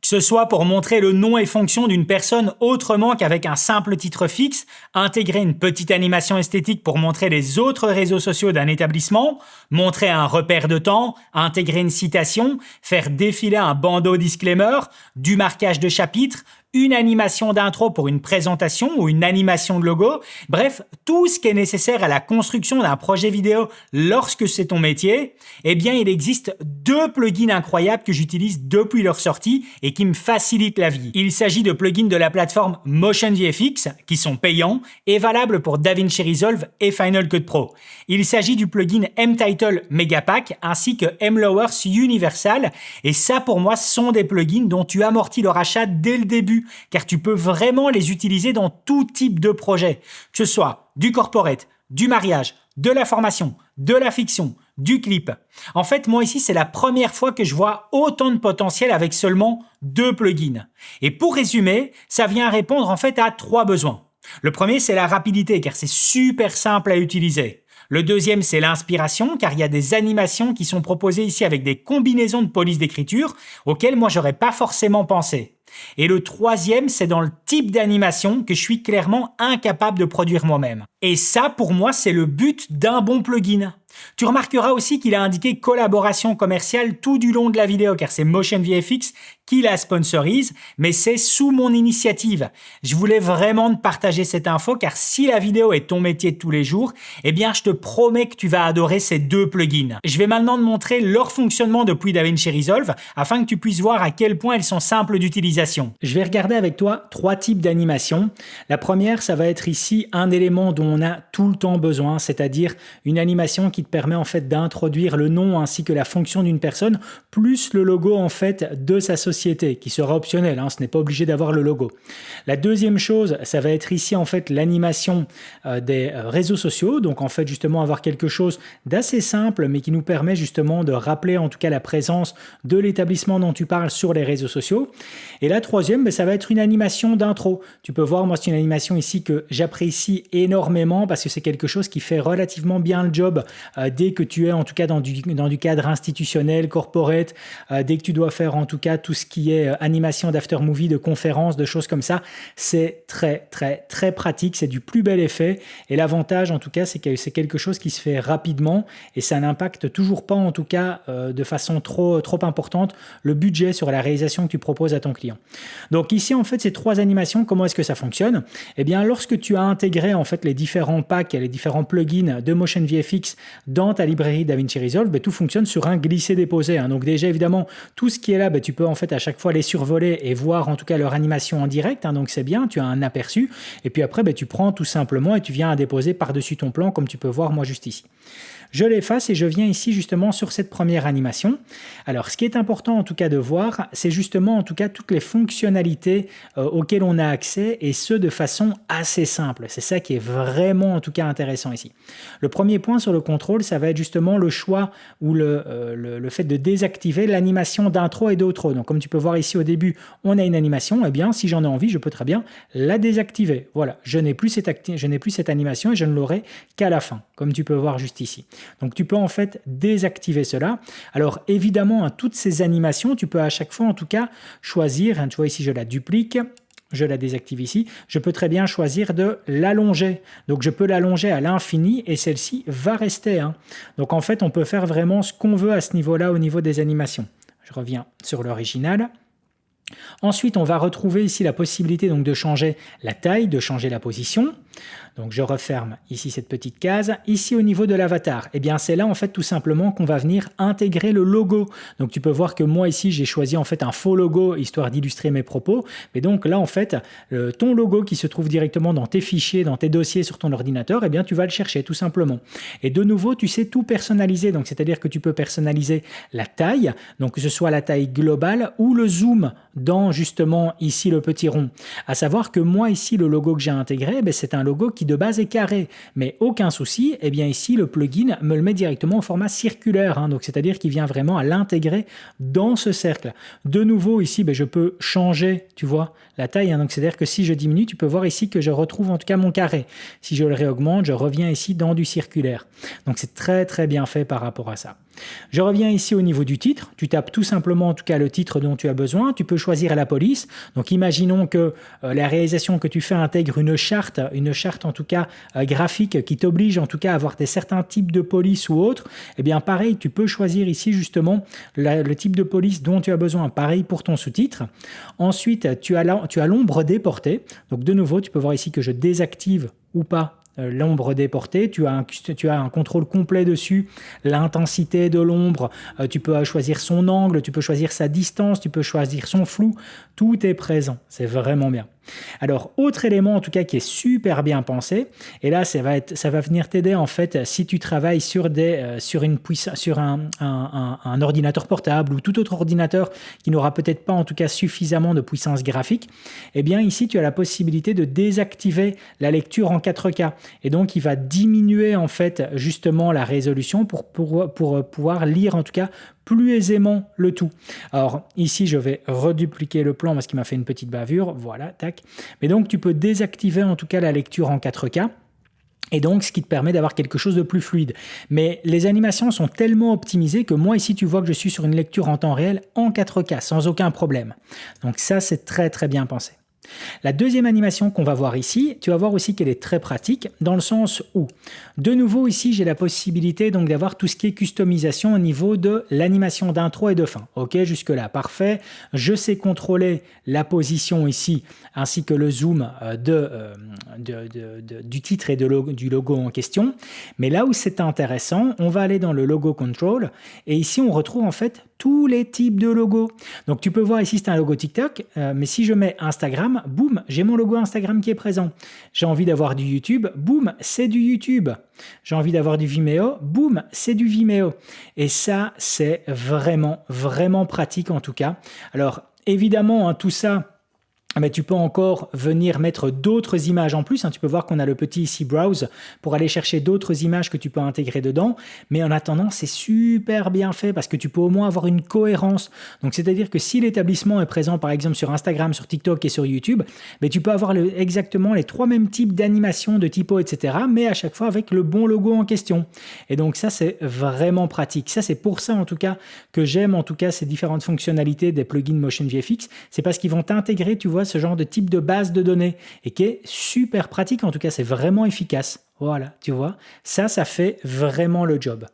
Que ce soit pour montrer le nom et fonction d'une personne autrement qu'avec un simple titre fixe, intégrer une petite animation esthétique pour montrer les autres réseaux sociaux d'un établissement, montrer un repère de temps, intégrer une citation, faire défiler un bandeau disclaimer, du marquage de chapitre, une animation d'intro pour une présentation ou une animation de logo, bref, tout ce qui est nécessaire à la construction d'un projet vidéo lorsque c'est ton métier, eh bien il existe 2 plugins incroyables que j'utilise depuis leur sortie et qui me facilitent la vie. Il s'agit de plugins de la plateforme Motion VFX qui sont payants et valables pour DaVinci Resolve et Final Cut Pro. Il s'agit du plugin M-Title Megapack ainsi que M-Lowers Universal et ça pour moi sont des plugins dont tu amortis leur achat dès le début car tu peux vraiment les utiliser dans tout type de projet, que ce soit du corporate, du mariage, de la formation, de la fiction, du clip. En fait, moi ici, c'est la première fois que je vois autant de potentiel avec seulement 2 plugins. Et pour résumer, ça vient répondre en fait à 3 besoins. Le premier, c'est la rapidité car c'est super simple à utiliser. Le deuxième, c'est l'inspiration, car il y a des animations qui sont proposées ici avec des combinaisons de polices d'écriture auxquelles moi j'aurais pas forcément pensé. Et le troisième, c'est dans le type d'animation que je suis clairement incapable de produire moi-même. Et ça, pour moi, c'est le but d'un bon plugin. Tu remarqueras aussi qu'il a indiqué collaboration commerciale tout du long de la vidéo car c'est Motion VFX qui la sponsorise, mais c'est sous mon initiative. Je voulais vraiment te partager cette info car si la vidéo est ton métier de tous les jours, eh bien je te promets que tu vas adorer ces 2 plugins. Je vais maintenant te montrer leur fonctionnement depuis DaVinci Resolve afin que tu puisses voir à quel point ils sont simples d'utilisation. Je vais regarder avec toi 3 types d'animations. La première, ça va être ici un élément dont on a tout le temps besoin, c'est-à-dire une animation qui te permet en fait d'introduire le nom ainsi que la fonction d'une personne, plus le logo en fait de sa société, qui sera optionnel, ce n'est pas obligé d'avoir le logo. La deuxième chose, ça va être ici en fait l'animation des réseaux sociaux, donc en fait justement avoir quelque chose d'assez simple, mais qui nous permet justement de rappeler en tout cas la présence de l'établissement dont tu parles sur les réseaux sociaux. Et la troisième, ça va être une animation d'intro. Tu peux voir, moi c'est une animation ici que j'apprécie énormément parce que c'est quelque chose qui fait relativement bien le job dès que tu es en tout cas dans du cadre institutionnel, corporate, dès que tu dois faire en tout cas tout ce qui est animation d'after movie, de conférences, de choses comme ça, c'est très très très pratique, c'est du plus bel effet et l'avantage en tout cas c'est que c'est quelque chose qui se fait rapidement et ça n'impacte toujours pas en tout cas de façon trop importante le budget sur la réalisation que tu proposes à ton client. Donc ici en fait ces 3 animations, comment est-ce que ça fonctionne? Eh bien lorsque tu as intégré en fait les différents packs et les différents plugins de Motion VFX dans ta librairie DaVinci Resolve, tout fonctionne sur un glisser-déposer. Donc déjà évidemment tout ce qui est là, tu peux en fait à chaque fois les survoler et voir en tout cas leur animation en direct, donc c'est bien, tu as un aperçu et puis après tu prends tout simplement et tu viens à déposer par-dessus ton plan comme tu peux voir moi juste ici. Je l'efface et je viens ici justement sur cette première animation. Alors ce qui est important en tout cas de voir, c'est justement en tout cas toutes les fonctionnalités auxquelles on a accès et ce de façon assez simple. C'est ça qui est vraiment en tout cas intéressant ici. Le premier point sur le contrôle, ça va être justement le choix ou le fait de désactiver l'animation d'intro et d'outro. Donc comme tu peux voir ici au début, on a une animation, et bien si j'en ai envie, je peux très bien la désactiver. Voilà, je n'ai plus cette animation et je ne l'aurai qu'à la fin, comme tu peux voir juste ici. Donc tu peux en fait désactiver cela. Alors évidemment, toutes ces animations, tu peux à chaque fois en tout cas choisir, tu vois ici je la duplique, je la désactive ici, je peux très bien choisir de l'allonger. Donc je peux l'allonger à l'infini et celle-ci va rester. Donc en fait, on peut faire vraiment ce qu'on veut à ce niveau-là au niveau des animations. Je reviens sur l'original. Ensuite, on va retrouver ici la possibilité donc de changer la taille, de changer la position. Donc je referme ici cette petite case. Ici au niveau de l'avatar, eh bien c'est là en fait tout simplement qu'on va venir intégrer le logo. Donc tu peux voir que moi ici j'ai choisi en fait un faux logo histoire d'illustrer mes propos. Mais donc là en fait ton logo qui se trouve directement dans tes fichiers, dans tes dossiers sur ton ordinateur, eh bien tu vas le chercher tout simplement. Et de nouveau tu sais tout personnaliser. Donc c'est-à-dire que tu peux personnaliser la taille, donc que ce soit la taille globale ou le zoom dans justement ici le petit rond. À savoir que moi ici le logo que j'ai intégré, c'est un logo qui de base est carré, mais aucun souci, eh bien ici le plugin me le met directement au format circulaire, donc c'est-à-dire qu'il vient vraiment à l'intégrer dans ce cercle. De nouveau ici, je peux changer, tu vois, la taille, donc c'est-à-dire que si je diminue, tu peux voir ici que je retrouve en tout cas mon carré. Si je le réaugmente, je reviens ici dans du circulaire. Donc c'est très très bien fait par rapport à ça. Je reviens ici au niveau du titre. Tu tapes tout simplement en tout cas le titre dont tu as besoin. Tu peux choisir la police. Donc imaginons que la réalisation que tu fais intègre une charte en tout cas graphique qui t'oblige en tout cas à avoir certains types de police ou autres. Eh bien pareil, tu peux choisir ici justement le type de police dont tu as besoin. Pareil pour ton sous-titre. Ensuite, tu as l'ombre déportée. Donc de nouveau, tu peux voir ici que je désactive ou pas l'ombre déportée, tu as un contrôle complet dessus, l'intensité de l'ombre, tu peux choisir son angle, tu peux choisir sa distance, tu peux choisir son flou, tout est présent, c'est vraiment bien. Alors, autre élément en tout cas qui est super bien pensé, et là ça va venir t'aider en fait si tu travailles sur un ordinateur portable ou tout autre ordinateur qui n'aura peut-être pas en tout cas suffisamment de puissance graphique, eh bien ici tu as la possibilité de désactiver la lecture en 4K et donc il va diminuer en fait justement la résolution pour pouvoir lire en tout cas plus aisément le tout. Alors ici je vais redupliquer le plan parce qu'il m'a fait une petite bavure, voilà, tac. Mais donc tu peux désactiver en tout cas la lecture en 4K. Et donc, ce qui te permet d'avoir quelque chose de plus fluide. Mais les animations sont tellement optimisées que moi, ici, tu vois que je suis sur une lecture en temps réel en 4K, sans aucun problème. Donc ça, c'est très, très bien pensé. La deuxième animation qu'on va voir ici, tu vas voir aussi qu'elle est très pratique dans le sens où, de nouveau ici, j'ai la possibilité donc d'avoir tout ce qui est customisation au niveau de l'animation d'intro et de fin. Ok, jusque-là, parfait. Je sais contrôler la position ici ainsi que le zoom du titre et du logo en question. Mais là où c'est intéressant, on va aller dans le logo control et ici on retrouve en fait tous les types de logos. Donc tu peux voir ici c'est un logo TikTok, mais si je mets Instagram, boum, j'ai mon logo Instagram qui est présent. J'ai envie d'avoir du YouTube, boum, c'est du YouTube. J'ai envie d'avoir du Vimeo, boum, c'est du Vimeo. Et ça, c'est vraiment, vraiment pratique en tout cas. Alors évidemment, tout ça, mais tu peux encore venir mettre d'autres images en plus. Tu peux voir qu'on a le petit ici Browse pour aller chercher d'autres images que tu peux intégrer dedans. Mais en attendant, c'est super bien fait parce que tu peux au moins avoir une cohérence. Donc, c'est-à-dire que si l'établissement est présent, par exemple, sur Instagram, sur TikTok et sur YouTube, mais tu peux avoir exactement les trois mêmes types d'animations, de typos, etc. mais à chaque fois avec le bon logo en question. Et donc, ça, c'est vraiment pratique. Ça, c'est pour ça, en tout cas, que j'aime, en tout cas, ces différentes fonctionnalités des plugins Motion VFX. C'est parce qu'ils vont t'intégrer, tu vois, ce genre de type de base de données et qui est super pratique. En tout cas, c'est vraiment efficace. Voilà, tu vois, ça fait vraiment le job.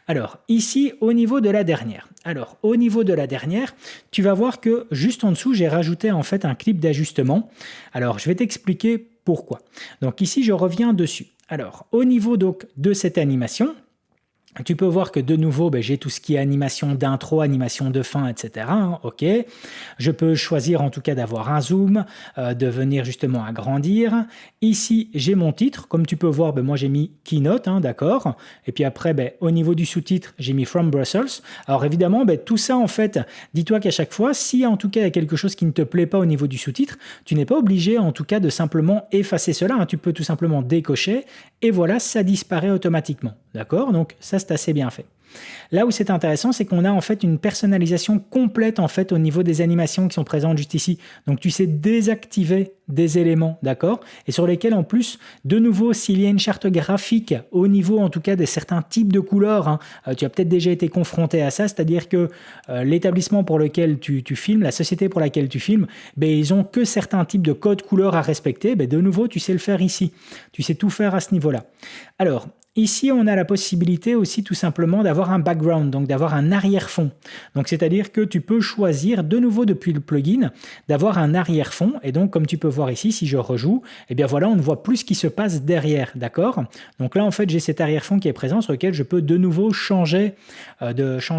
Alors, ici, au niveau de la dernière. Tu vas voir que juste en dessous, j'ai rajouté en fait un clip d'ajustement. Alors, je vais t'expliquer pourquoi. Donc ici, je reviens dessus. Alors, au niveau donc de cette animation, tu peux voir que de nouveau, j'ai tout ce qui est animation d'intro, animation de fin, etc. Ok. Je peux choisir en tout cas d'avoir un zoom, de venir justement agrandir. Ici, j'ai mon titre. Comme tu peux voir, moi j'ai mis Keynote, d'accord. Et puis après, au niveau du sous-titre, j'ai mis From Brussels. Alors évidemment, tout ça en fait, dis-toi qu'à chaque fois, si en tout cas il y a quelque chose qui ne te plaît pas au niveau du sous-titre, tu n'es pas obligé en tout cas de simplement effacer cela. Tu peux tout simplement décocher et voilà, ça disparaît automatiquement. D'accord? Donc ça, c'est assez bien fait. Là où c'est intéressant, c'est qu'on a en fait une personnalisation complète en fait au niveau des animations qui sont présentes juste ici. Donc tu sais désactiver des éléments, d'accord? Et sur lesquels en plus, de nouveau, s'il y a une charte graphique au niveau en tout cas de certains types de couleurs, tu as peut-être déjà été confronté à ça, c'est-à-dire que l'établissement pour lequel tu filmes, la société pour laquelle tu filmes, ils ont que certains types de codes couleurs à respecter. De nouveau, tu sais le faire ici. Tu sais tout faire à ce niveau-là. Alors, ici, on a la possibilité aussi tout simplement d'avoir un background, donc d'avoir un arrière-fond. Donc, c'est-à-dire que tu peux choisir de nouveau depuis le plugin d'avoir un arrière-fond. Et donc, comme tu peux voir ici, si je rejoue, voilà, on ne voit plus ce qui se passe derrière, d'accord? Donc là, en fait, j'ai cet arrière-fond qui est présent sur lequel je peux de nouveau changer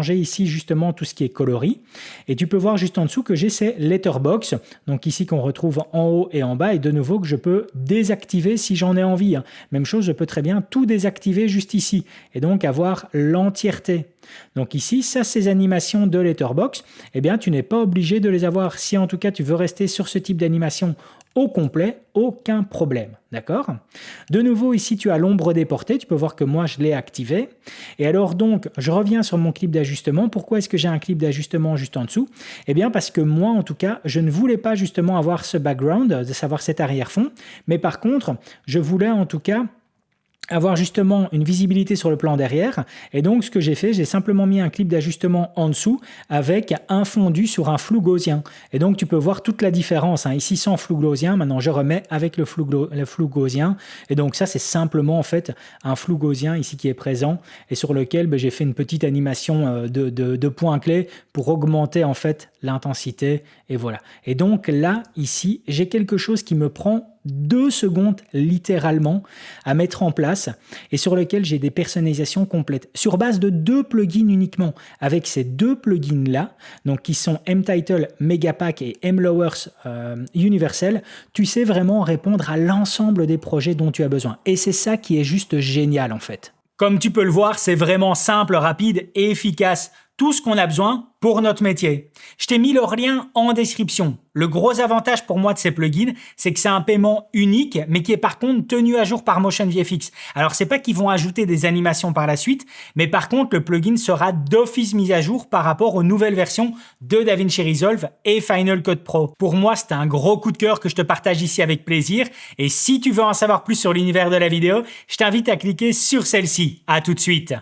ici justement tout ce qui est coloris. Et tu peux voir juste en dessous que j'ai ces letterbox, donc ici qu'on retrouve en haut et en bas, et de nouveau que je peux désactiver si j'en ai envie. Même chose, je peux très bien tout désactiver juste ici et donc avoir l'entièreté. Donc ici, ça, ces animations de letterbox, tu n'es pas obligé de les avoir. Si en tout cas tu veux rester sur ce type d'animation au complet, aucun problème, d'accord? De nouveau, ici, tu as l'ombre déportée. Tu peux voir que moi, je l'ai activé. Et alors donc, je reviens sur mon clip d'ajustement. Pourquoi est-ce que j'ai un clip d'ajustement juste en dessous? Parce que moi, en tout cas, je ne voulais pas justement avoir ce background, de savoir cet arrière-fond. Mais par contre, je voulais en tout cas avoir justement une visibilité sur le plan derrière. Et donc, ce que j'ai fait, j'ai simplement mis un clip d'ajustement en dessous avec un fondu sur un flou gaussien. Et donc, tu peux voir toute la différence. Ici, sans flou gaussien. Maintenant, je remets avec le flou gaussien. Et donc, ça, c'est simplement en fait un flou gaussien ici qui est présent et sur lequel j'ai fait une petite animation de points clés pour augmenter en fait l'intensité. Et voilà. Et donc là, ici, j'ai quelque chose qui me prend 2 secondes littéralement à mettre en place et sur lequel j'ai des personnalisations complètes sur base de 2 plugins uniquement. Avec ces 2 plugins là, donc qui sont mTitle Megapack et mLowers Universal, tu sais vraiment répondre à l'ensemble des projets dont tu as besoin. Et c'est ça qui est juste génial en fait. Comme tu peux le voir, c'est vraiment simple, rapide et efficace. Tout ce qu'on a besoin pour notre métier. Je t'ai mis leur lien en description. Le gros avantage pour moi de ces plugins, c'est que c'est un paiement unique, mais qui est par contre tenu à jour par Motion VFX. Alors c'est pas qu'ils vont ajouter des animations par la suite, mais par contre le plugin sera d'office mis à jour par rapport aux nouvelles versions de DaVinci Resolve et Final Cut Pro. Pour moi, c'est un gros coup de cœur que je te partage ici avec plaisir. Et si tu veux en savoir plus sur l'univers de la vidéo, je t'invite à cliquer sur celle-ci. À tout de suite.